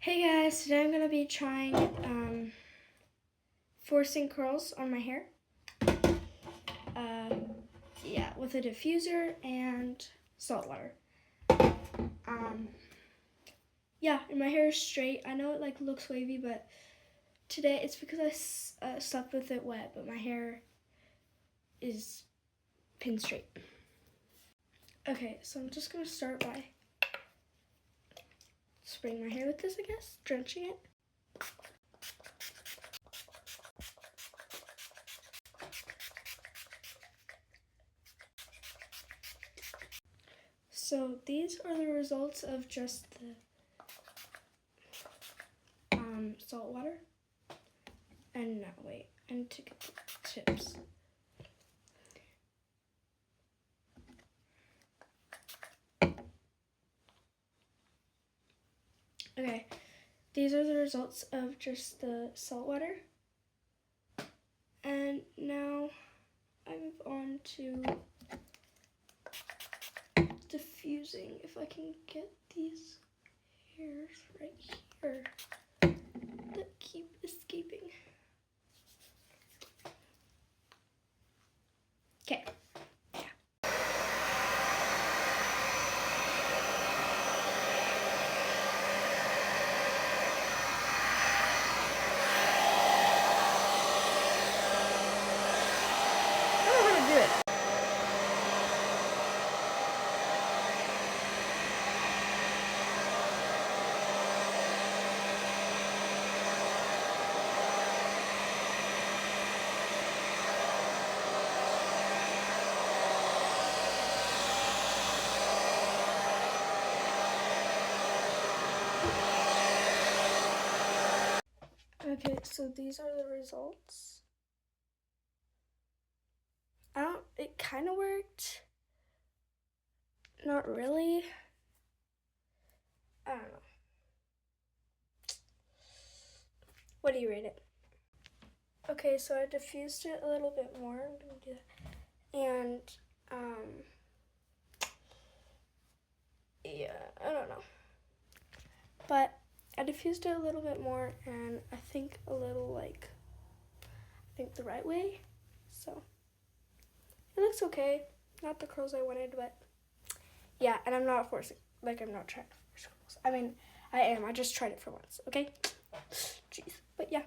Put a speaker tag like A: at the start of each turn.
A: Hey guys, today I'm going to be trying forcing curls on my hair. Yeah, with a diffuser and salt water. Yeah, and my hair is straight. I know it looks wavy, but today it's because I slept with it wet, but my hair is pin straight. Okay, so I'm just going to start by spraying my hair with this, I guess, drenching it. So these are the results of just the salt water. And no, wait, I need to get the tips. Okay, these are the results of just the salt water. And now I move on to diffusing. If I can get these hairs right here that keep escaping. Okay. I don't know how to do it. Okay, so these are the results. It kind of worked. Not really. I don't know. What do you rate it? Okay, so I diffused it a little bit more. I'm gonna do that. And, yeah, I don't know. But I diffused it a little bit more, and I think the right way. So it looks okay. Not the curls I wanted, but yeah, and I'm not forcing, I'm not trying to force curls. I mean, I am. I just tried it for once, okay? Jeez. But yeah.